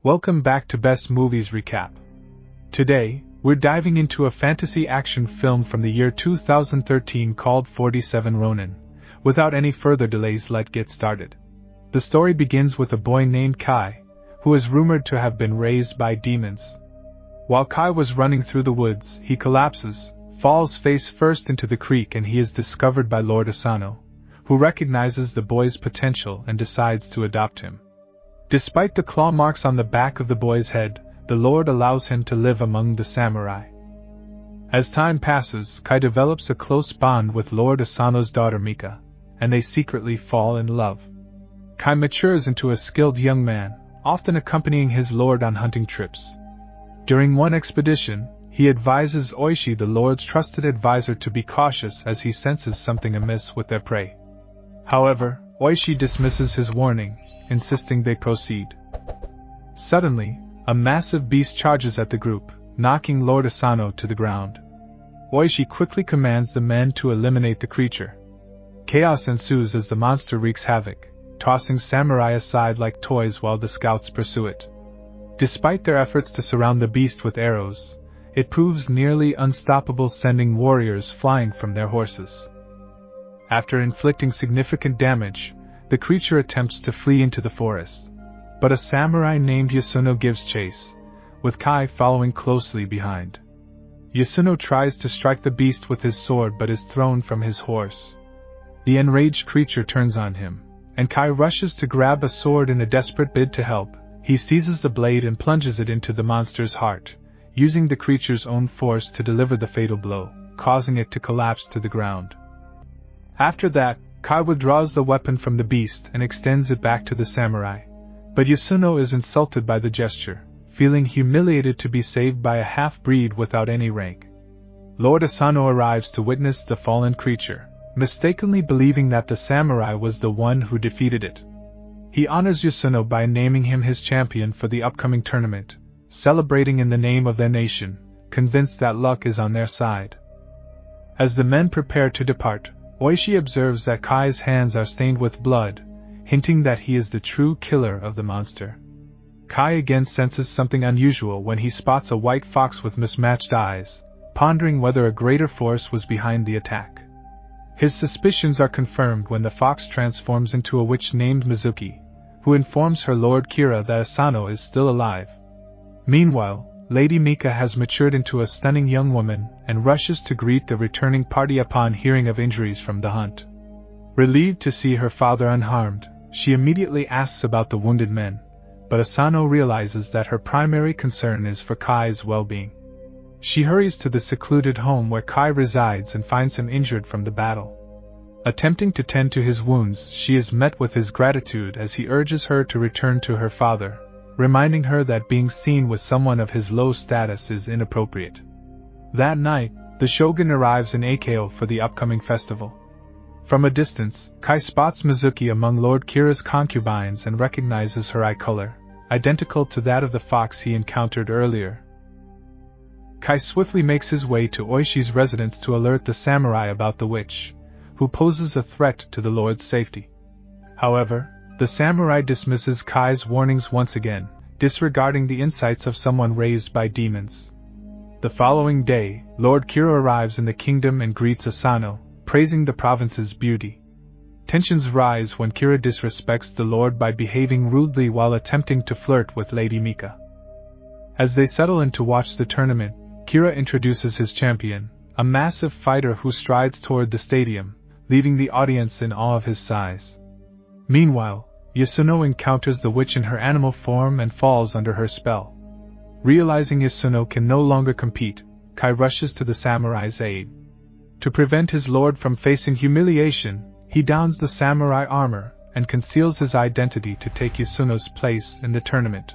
Welcome back to Best Movies Recap. Today, we're diving into a fantasy action film from the year 2013 called 47 Ronin. Without any further delays, let's get started. The story begins with a boy named Kai, who is rumored to have been raised by demons. While Kai was running through the woods, he collapses, falls face first into the creek, and he is discovered by Lord Asano, who recognizes the boy's potential and decides to adopt him. Despite the claw marks on the back of the boy's head, the Lord allows him to live among the samurai. As time passes, Kai develops a close bond with Lord Asano's daughter Mika, and they secretly fall in love. Kai matures into a skilled young man, often accompanying his lord on hunting trips. During one expedition, he advises Oishi, the Lord's trusted advisor, to be cautious as he senses something amiss with their prey. However, Oishi dismisses his warning, insisting they proceed. Suddenly, a massive beast charges at the group, knocking Lord Asano to the ground. Oishi quickly commands the men to eliminate the creature. Chaos ensues as the monster wreaks havoc, tossing samurai aside like toys while the scouts pursue it. Despite their efforts to surround the beast with arrows, it proves nearly unstoppable, sending warriors flying from their horses. After inflicting significant damage, the creature attempts to flee into the forest, but a samurai named Yasuno gives chase, with Kai following closely behind. Yasuno tries to strike the beast with his sword but is thrown from his horse. The enraged creature turns on him, and Kai rushes to grab a sword in a desperate bid to help. He seizes the blade and plunges it into the monster's heart, using the creature's own force to deliver the fatal blow, causing it to collapse to the ground. After that, Kai withdraws the weapon from the beast and extends it back to the samurai, but Yasuno is insulted by the gesture, feeling humiliated to be saved by a half-breed without any rank. Lord Asano arrives to witness the fallen creature, mistakenly believing that the samurai was the one who defeated it. He honors Yasuno by naming him his champion for the upcoming tournament, celebrating in the name of their nation, convinced that luck is on their side. As the men prepare to depart, Oishi observes that Kai's hands are stained with blood, hinting that he is the true killer of the monster. Kai again senses something unusual when he spots a white fox with mismatched eyes, pondering whether a greater force was behind the attack. His suspicions are confirmed when the fox transforms into a witch named Mizuki, who informs her Lord Kira that Asano is still alive. Meanwhile, Lady Mika has matured into a stunning young woman and rushes to greet the returning party upon hearing of injuries from the hunt. Relieved to see her father unharmed, she immediately asks about the wounded men, but Asano realizes that her primary concern is for Kai's well-being. She hurries to the secluded home where Kai resides and finds him injured from the battle. Attempting to tend to his wounds, she is met with his gratitude as he urges her to return to her father, reminding her that being seen with someone of his low status is inappropriate. That night, the shogun arrives in Akeo for the upcoming festival. From a distance, Kai spots Mizuki among Lord Kira's concubines and recognizes her eye color, identical to that of the fox he encountered earlier. Kai swiftly makes his way to Oishi's residence to alert the samurai about the witch, who poses a threat to the Lord's safety. However, the samurai dismisses Kai's warnings once again, disregarding the insights of someone raised by demons. The following day, Lord Kira arrives in the kingdom and greets Asano, praising the province's beauty. Tensions rise when Kira disrespects the Lord by behaving rudely while attempting to flirt with Lady Mika. As they settle in to watch the tournament, Kira introduces his champion, a massive fighter who strides toward the stadium, leaving the audience in awe of his size. Meanwhile, Yasuno encounters the witch in her animal form and falls under her spell. Realizing Yasuno can no longer compete, Kai rushes to the samurai's aid. To prevent his lord from facing humiliation, he dons the samurai armor and conceals his identity to take Yasuno's place in the tournament.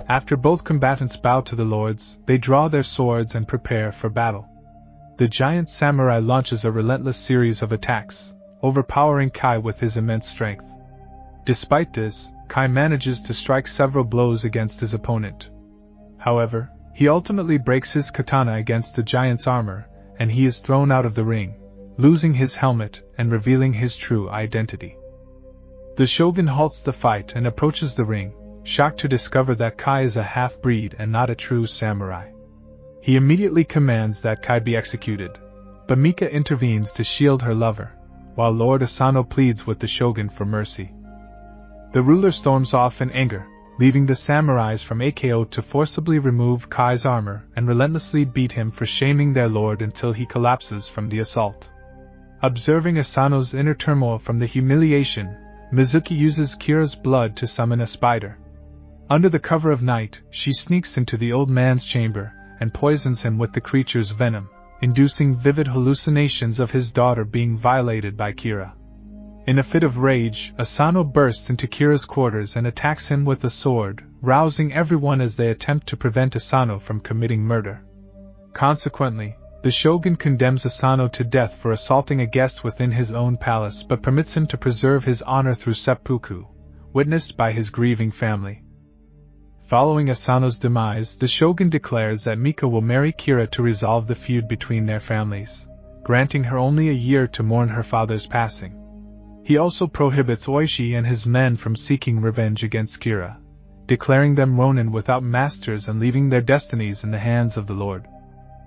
After both combatants bow to the lords, they draw their swords and prepare for battle. The giant samurai launches a relentless series of attacks, overpowering Kai with his immense strength. Despite this, Kai manages to strike several blows against his opponent. However, he ultimately breaks his katana against the giant's armor, and he is thrown out of the ring, losing his helmet and revealing his true identity. The shogun halts the fight and approaches the ring, shocked to discover that Kai is a half-breed and not a true samurai. He immediately commands that Kai be executed, but Mika intervenes to shield her lover, while Lord Asano pleads with the shogun for mercy. The ruler storms off in anger, leaving the samurais from Akio to forcibly remove Kai's armor and relentlessly beat him for shaming their lord until he collapses from the assault. Observing Asano's inner turmoil from the humiliation, Mizuki uses Kira's blood to summon a spider. Under the cover of night, she sneaks into the old man's chamber and poisons him with the creature's venom, inducing vivid hallucinations of his daughter being violated by Kira. In a fit of rage, Asano bursts into Kira's quarters and attacks him with a sword, rousing everyone as they attempt to prevent Asano from committing murder. Consequently, the shogun condemns Asano to death for assaulting a guest within his own palace but permits him to preserve his honor through seppuku, witnessed by his grieving family. Following Asano's demise, the shogun declares that Mika will marry Kira to resolve the feud between their families, granting her only a year to mourn her father's passing. He also prohibits Oishi and his men from seeking revenge against Kira, declaring them ronin without masters and leaving their destinies in the hands of the Lord.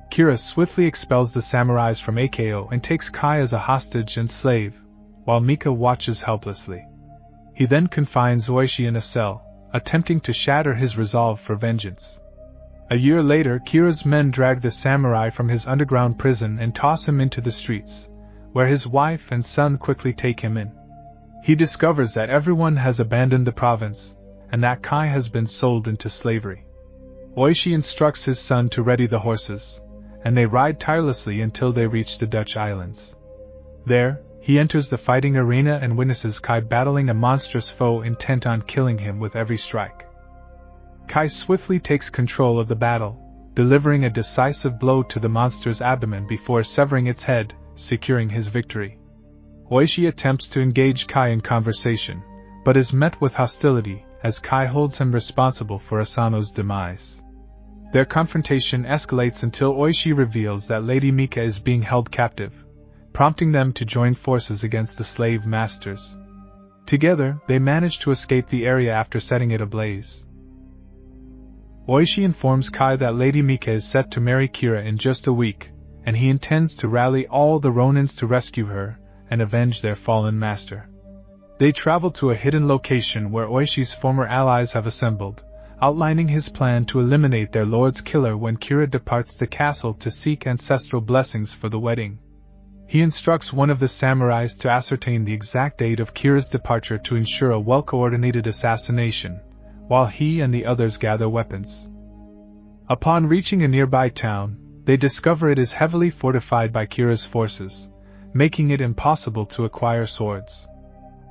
Kira swiftly expels the samurais from Akio and takes Kai as a hostage and slave, while Mika watches helplessly. He then confines Oishi in a cell, attempting to shatter his resolve for vengeance. A year later, Kira's men drag the samurai from his underground prison and toss him into the streets, where his wife and son quickly take him in. He discovers that everyone has abandoned the province, and that Kai has been sold into slavery. Oishi instructs his son to ready the horses, and they ride tirelessly until they reach the Dutch islands. There, he enters the fighting arena and witnesses Kai battling a monstrous foe intent on killing him with every strike. Kai swiftly takes control of the battle, delivering a decisive blow to the monster's abdomen before severing its head, securing his victory. Oishi attempts to engage Kai in conversation, but is met with hostility as Kai holds him responsible for Asano's demise. Their confrontation escalates until Oishi reveals that Lady Mika is being held captive, prompting them to join forces against the slave masters. Together, they manage to escape the area after setting it ablaze. Oishi informs Kai that Lady Mika is set to marry Kira in just a week, and he intends to rally all the ronins to rescue her and avenge their fallen master. They travel to a hidden location where Oishi's former allies have assembled, outlining his plan to eliminate their lord's killer when Kira departs the castle to seek ancestral blessings for the wedding. He instructs one of the samurais to ascertain the exact date of Kira's departure to ensure a well-coordinated assassination, while he and the others gather weapons. Upon reaching a nearby town, they discover it is heavily fortified by Kira's forces, making it impossible to acquire swords.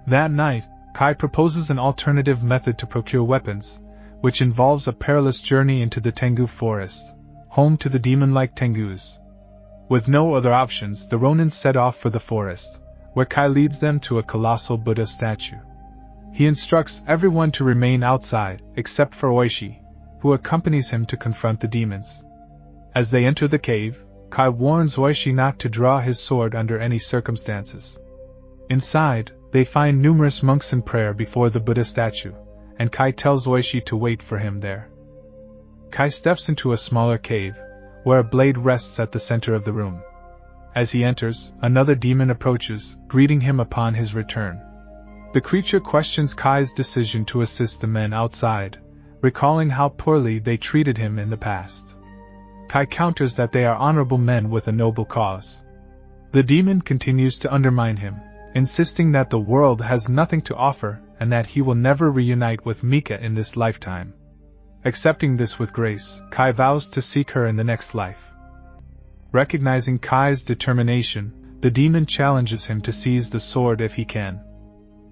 That night, Kai proposes an alternative method to procure weapons, which involves a perilous journey into the Tengu forest, home to the demon-like Tengus. With no other options, the Ronins set off for the forest, where Kai leads them to a colossal Buddha statue. He instructs everyone to remain outside, except for Oishi, who accompanies him to confront the demons. As they enter the cave, Kai warns Oishi not to draw his sword under any circumstances. Inside, they find numerous monks in prayer before the Buddha statue, and Kai tells Oishi to wait for him there. Kai steps into a smaller cave, where a blade rests at the center of the room. As he enters, another demon approaches, greeting him upon his return. The creature questions Kai's decision to assist the men outside, recalling how poorly they treated him in the past. Kai counters that they are honorable men with a noble cause. The demon continues to undermine him, insisting that the world has nothing to offer and that he will never reunite with Mika in this lifetime. Accepting this with grace, Kai vows to seek her in the next life. Recognizing Kai's determination, the demon challenges him to seize the sword if he can.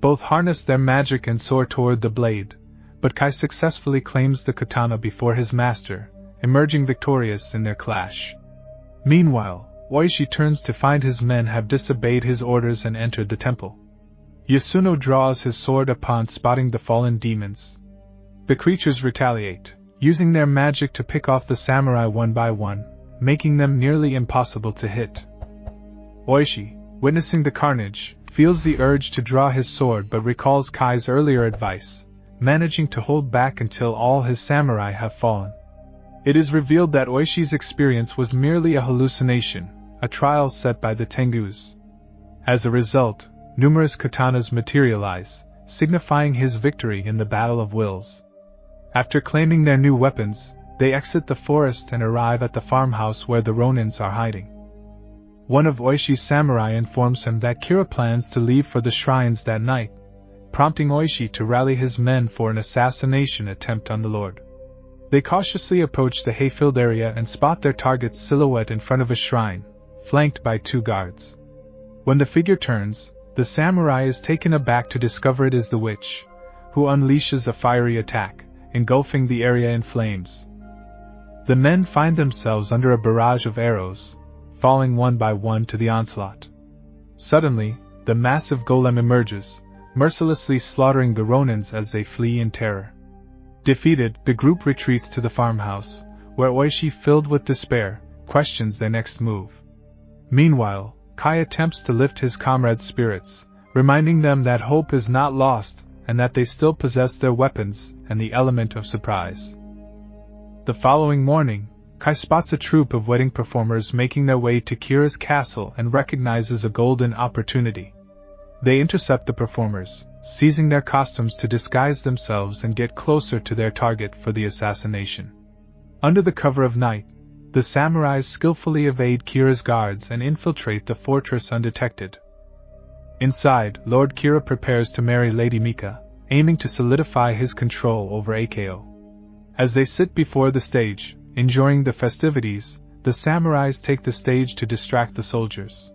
Both harness their magic and soar toward the blade, but Kai successfully claims the katana before his master, emerging victorious in their clash. Meanwhile, Oishi turns to find his men have disobeyed his orders and entered the temple. Yasuno draws his sword upon spotting the fallen demons. The creatures retaliate, using their magic to pick off the samurai one by one, making them nearly impossible to hit. Oishi, witnessing the carnage, feels the urge to draw his sword but recalls Kai's earlier advice, managing to hold back until all his samurai have fallen. It is revealed that Oishi's experience was merely a hallucination, a trial set by the Tengus. As a result, numerous katanas materialize, signifying his victory in the Battle of Wills. After claiming their new weapons, they exit the forest and arrive at the farmhouse where the Ronins are hiding. One of Oishi's samurai informs him that Kira plans to leave for the shrines that night, prompting Oishi to rally his men for an assassination attempt on the Lord. They cautiously approach the hay-filled area and spot their target's silhouette in front of a shrine, flanked by 2 guards. When the figure turns, the samurai is taken aback to discover it is the witch, who unleashes a fiery attack, engulfing the area in flames. The men find themselves under a barrage of arrows, falling one by one to the onslaught. Suddenly, the massive golem emerges, mercilessly slaughtering the Ronins as they flee in terror. Defeated, the group retreats to the farmhouse, where Oishi, filled with despair, questions their next move. Meanwhile, Kai attempts to lift his comrades' spirits, reminding them that hope is not lost and that they still possess their weapons and the element of surprise. The following morning, Kai spots a troupe of wedding performers making their way to Kira's castle and recognizes a golden opportunity. They intercept the performers, seizing their costumes to disguise themselves and get closer to their target for the assassination. Under the cover of night, the samurais skillfully evade Kira's guards and infiltrate the fortress undetected. Inside, Lord Kira prepares to marry Lady Mika, aiming to solidify his control over Ako. As they sit before the stage, enjoying the festivities, the samurais take the stage to distract the soldiers.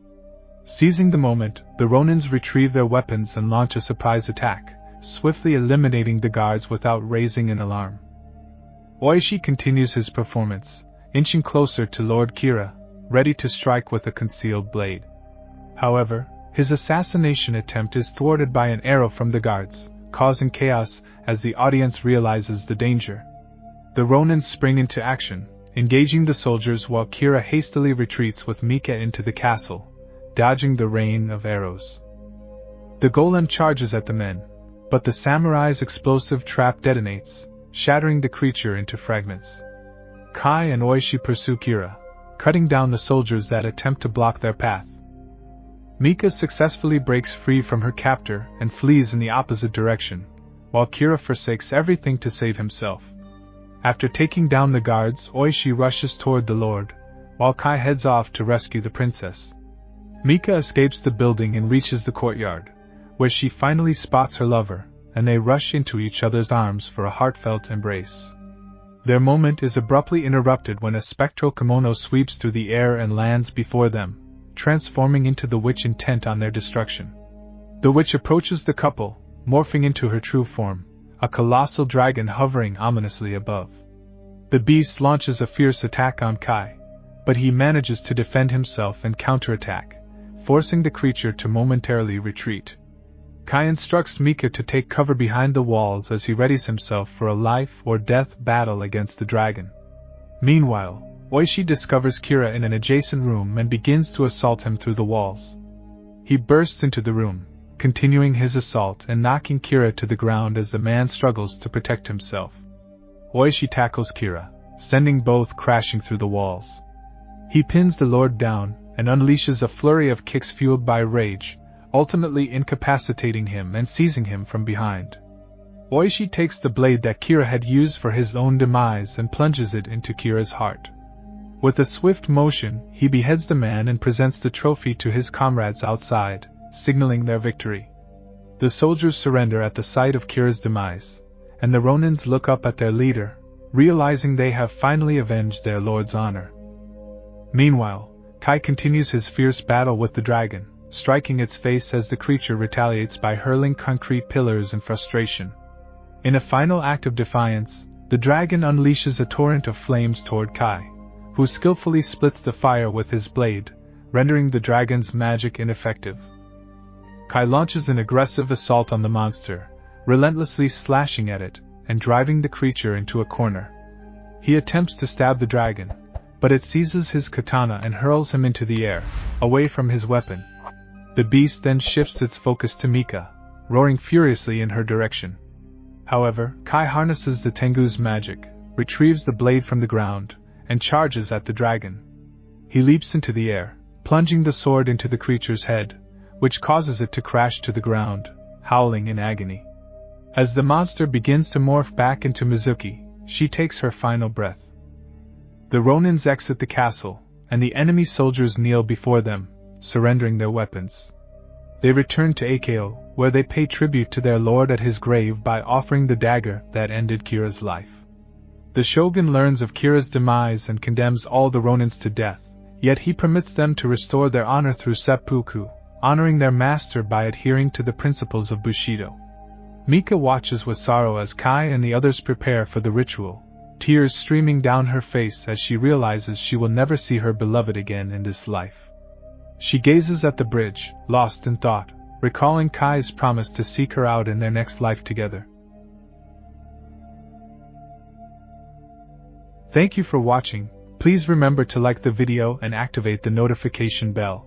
Seizing the moment, the Ronins retrieve their weapons and launch a surprise attack, swiftly eliminating the guards without raising an alarm. Oishi continues his performance, inching closer to Lord Kira, ready to strike with a concealed blade. However, his assassination attempt is thwarted by an arrow from the guards, causing chaos as the audience realizes the danger. The Ronins spring into action, engaging the soldiers while Kira hastily retreats with Mika into the castle, dodging the rain of arrows. The golem charges at the men, but the samurai's explosive trap detonates, shattering the creature into fragments. Kai and Oishi pursue Kira, cutting down the soldiers that attempt to block their path. Mika successfully breaks free from her captor and flees in the opposite direction, while Kira forsakes everything to save himself. After taking down the guards, Oishi rushes toward the Lord, while Kai heads off to rescue the princess. Mika escapes the building and reaches the courtyard, where she finally spots her lover, and they rush into each other's arms for a heartfelt embrace. Their moment is abruptly interrupted when a spectral kimono sweeps through the air and lands before them, transforming into the witch intent on their destruction. The witch approaches the couple, morphing into her true form, a colossal dragon hovering ominously above. The beast launches a fierce attack on Kai, but he manages to defend himself and counterattack, forcing the creature to momentarily retreat. Kai instructs Mika to take cover behind the walls as he readies himself for a life-or-death battle against the dragon. Meanwhile, Oishi discovers Kira in an adjacent room and begins to assault him through the walls. He bursts into the room, continuing his assault and knocking Kira to the ground as the man struggles to protect himself. Oishi tackles Kira, sending both crashing through the walls. He pins the Lord down and unleashes a flurry of kicks fueled by rage, ultimately incapacitating him and seizing him from behind. Oishi takes the blade that Kira had used for his own demise and plunges it into Kira's heart. With a swift motion, he beheads the man and presents the trophy to his comrades outside, signaling their victory. The soldiers surrender at the sight of Kira's demise, and the Ronins look up at their leader, realizing they have finally avenged their lord's honor. Meanwhile, Kai continues his fierce battle with the dragon, striking its face as the creature retaliates by hurling concrete pillars in frustration. In a final act of defiance, the dragon unleashes a torrent of flames toward Kai, who skillfully splits the fire with his blade, rendering the dragon's magic ineffective. Kai launches an aggressive assault on the monster, relentlessly slashing at it and driving the creature into a corner. He attempts to stab the dragon, but it seizes his katana and hurls him into the air, away from his weapon. The beast then shifts its focus to Mika, roaring furiously in her direction. However, Kai harnesses the Tengu's magic, retrieves the blade from the ground, and charges at the dragon. He leaps into the air, plunging the sword into the creature's head, which causes it to crash to the ground, howling in agony. As the monster begins to morph back into Mizuki, she takes her final breath. The Ronins exit the castle, and the enemy soldiers kneel before them, surrendering their weapons. They return to Exile, where they pay tribute to their lord at his grave by offering the dagger that ended Kira's life. The shogun learns of Kira's demise and condemns all the Ronins to death, yet he permits them to restore their honor through seppuku, honoring their master by adhering to the principles of Bushido. Mika watches with sorrow as Kai and the others prepare for the ritual, tears streaming down her face as she realizes she will never see her beloved again in this life. She gazes at the bridge, lost in thought, recalling Kai's promise to seek her out in their next life together. Thank you for watching. Please remember to like the video and activate the notification bell.